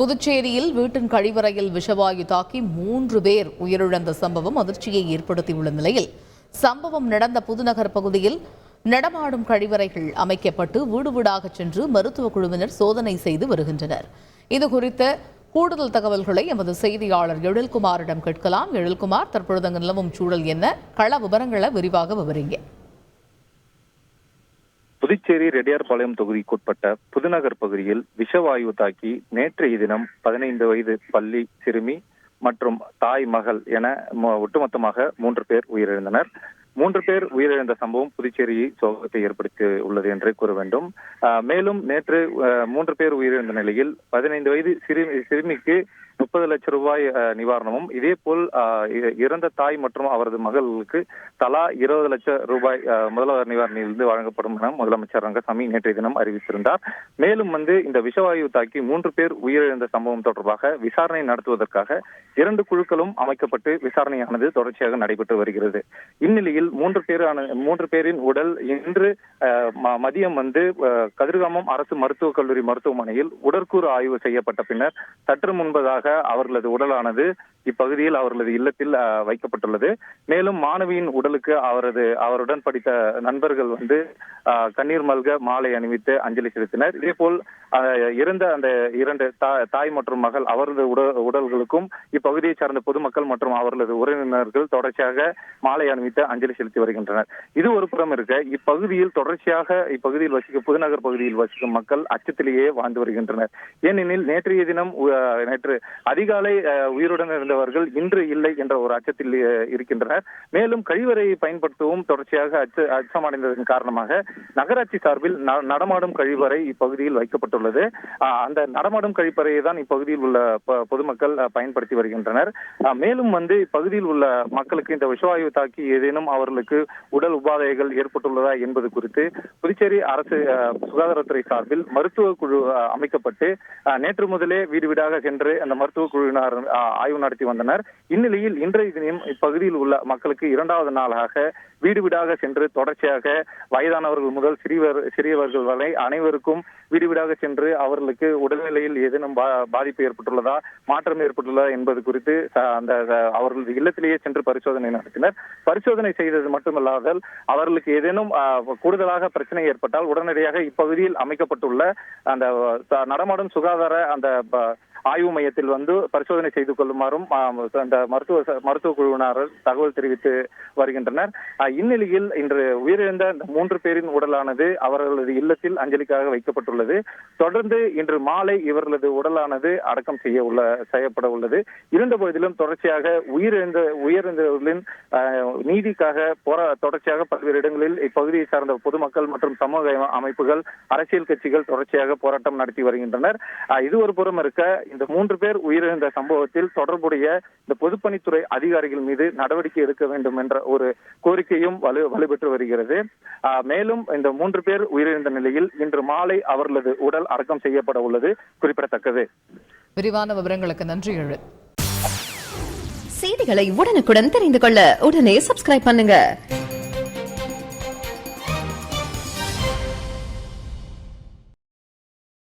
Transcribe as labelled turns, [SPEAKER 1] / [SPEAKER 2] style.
[SPEAKER 1] புதுச்சேரியில் வீட்டின் கழிவறையில் விஷவாயு தாக்கி 3 பேர் உயிரிழந்த சம்பவம் அதிர்ச்சியை ஏற்படுத்தியுள்ள நிலையில் சம்பவம் நடந்த புதுநகர் பகுதியில் நடமாடும் கழிவறைகள் அமைக்கப்பட்டு வீடு வீடாக சென்று மருத்துவ குழுவினர் சோதனை செய்து வருகின்றனர். இதுகுறித்த கூடுதல் தகவல்களை எமது செய்தியாளர் எழில்குமாரிடம் கேட்கலாம். எழில்குமார், தற்பொழுது அங்கு நிலவும் சூழல் என்ன? கள விவரங்களை விரிவாக விவரிங்க.
[SPEAKER 2] புதுச்சேரி ரெட்டியார்பாளையம் தொகுதிக்குட்பட்ட புதுநகர் பகுதியில் விஷவாயு தாக்கி நேற்றைய தினம் 15 வயது பள்ளி சிறுமி மற்றும் தாய் மகள் என ஒட்டுமொத்தமாக 3 பேர் உயிரிழந்தனர். 3 பேர் உயிரிழந்த சம்பவம் புதுச்சேரியை சோகத்தை ஏற்படுத்தி உள்ளது என்றே கூற வேண்டும். மேலும் நேற்று 3 பேர் உயிரிழந்த நிலையில் 15 வயது சிறுமிக்கு 30 லட்சம் ரூபாய் நிவாரணமும், இதே போல் இறந்த தாய் மற்றும் அவரது மகளுக்கு தலா 20 லட்சம் ரூபாய் முதல்வர் நிவாரணியிலிருந்து வழங்கப்படும் என முதலமைச்சர் ரங்கசாமி நேற்றைய தினம் அறிவித்திருந்தார். மேலும் இந்த விஷவாயு தாக்கி 3 பேர் உயிரிழந்த சம்பவம் தொடர்பாக விசாரணை நடத்துவதற்காக 2 குழுக்களும் அமைக்கப்பட்டு விசாரணையானது தொடர்ச்சியாக நடைபெற்று வருகிறது. இந்நிலையில் 3 பேரின் உடல் இன்று மதியம் கதிர்காமம் அரசு மருத்துவக் கல்லூரி மருத்துவமனையில் உடற்கூறு ஆய்வு செய்யப்பட்ட பின்னர் சற்று முன்பதாக அவர்களது உடலானது இப்பகுதியில் அவர்களது இல்லத்தில் வைக்கப்பட்டுள்ளது. மேலும் மாணவியின் உடலுக்கு அவருடன் படித்த நண்பர்கள் கண்ணீர் மல்க மாலை அணிவித்து அஞ்சலி செலுத்தினர். இதே போல் இறந்த அந்த 2 தாய் மற்றும் மகள் அவரது உடல்களுக்கும் இப்பகுதியை சார்ந்த பொதுமக்கள் மற்றும் அவர்களது உறவினர்கள் தொடர்ச்சியாக மாலை அணிவித்து அஞ்சலி செலுத்தி வருகின்றனர். இது ஒரு புறம் இருக்க, இப்பகுதியில் வசிக்கும் புதுநகர் பகுதியில் வசிக்கும் மக்கள் அச்சத்திலேயே வாழ்ந்து வருகின்றனர். ஏனெனில் நேற்று அதிகாலை உயிருடன் இருந்தவர்கள் இன்று இல்லை என்ற ஒரு அச்சத்தில் இருக்கின்றனர். மேலும் கழிவறையை பயன்படுத்தவும் தொடர்ச்சியாக அச்சமடைந்ததன் காரணமாக நகராட்சி சார்பில் நடமாடும் கழிவறை இப்பகுதியில் வைக்கப்பட்டுள்ளது. அந்த நடமாடும் கழிப்பறையை தான் இப்பகுதியில் உள்ள பொதுமக்கள் பயன்படுத்தி வருகின்றனர். மேலும் இப்பகுதியில் உள்ள மக்களுக்கு இந்த விஷவாயு தாக்கி ஏதேனும் அவர்களுக்கு உடல் உபாதைகள் ஏற்பட்டுள்ளதா என்பது குறித்து புதுச்சேரி அரசு சுகாதாரத்துறை சார்பில் மருத்துவ குழு அமைக்கப்பட்டு நேற்று முதலே வீடு வீடாக சென்று அந்த மருத்துவ குழுவினர் ஆய்வு நடத்தி வந்தனர். இந்நிலையில் இன்றைய தினம் இப்பகுதியில் உள்ள மக்களுக்கு 2வது நாளாக வீடு வீடாக சென்று தொடர்ச்சியாக வயதானவர்கள் முதல் சிறியவர்கள் வரை அனைவருக்கும் வீடு வீடாக சென்று அவர்களுக்கு உடல்நிலையில் ஏதேனும் பாதிப்பு ஏற்பட்டுள்ளதா, மாற்றம் ஏற்பட்டுள்ளதா என்பது குறித்து அவர்களது இல்லத்திலேயே சென்று பரிசோதனை நடத்தினர். பரிசோதனை செய்தது மட்டுமல்லாமல் அவர்களுக்கு ஏதேனும் கூடுதலாக பிரச்சனை ஏற்பட்டால் உடனடியாக இப்பகுதியில் அமைக்கப்பட்டுள்ள அந்த நடமாடும் சுகாதார அந்த ஆய்வு மையத்தில் பரிசோதனை செய்து கொள்ளுமாறும் அந்த மருத்துவ குழுவினர் தகவல் தெரிவித்து வருகின்றனர். இந்நிலையில் இன்று உயிரிழந்த 3 பேரின் உடலானது அவர்களது இல்லத்தில் அஞ்சலிக்காக வைக்கப்பட்டுள்ளது. தொடர்ந்து இன்று மாலை இவர்களது உடலானது அடக்கம் செய்யப்பட உள்ளது. இருந்த போதிலும் தொடர்ச்சியாக உயிரிழந்தவர்களின் நீதிக்காக தொடர்ச்சியாக பல்வேறு இடங்களில் இப்பகுதியை சார்ந்த பொதுமக்கள் மற்றும் சமூக அமைப்புகள், அரசியல் கட்சிகள் தொடர்ச்சியாக போராட்டம் நடத்தி வருகின்றனர். இது ஒரு புறம் இருக்க, இந்த 3 பேர் உயிரிழந்த சம்பவத்தில் தொடர்புடைய இந்த பொதுப்பணித்துறை அதிகாரிகள் மீது நடவடிக்கை எடுக்க வேண்டும் என்ற ஒரு கோரிக்கையும் வலுப்பெற்று வருகிறது. மேலும் இந்த 3 பேர் உயிரிழந்த நிலையில் இன்று மாலை அவர்களது உடல் அடக்கம் செய்யப்பட உள்ளது குறிப்பிடத்தக்கது.
[SPEAKER 1] விரிவான விவரங்களுக்கு நன்றி.
[SPEAKER 3] செய்திகளை உடனுக்குடன் தெரிந்து கொள்ள உடனே சப்ஸ்கிரைப் பண்ணுங்க.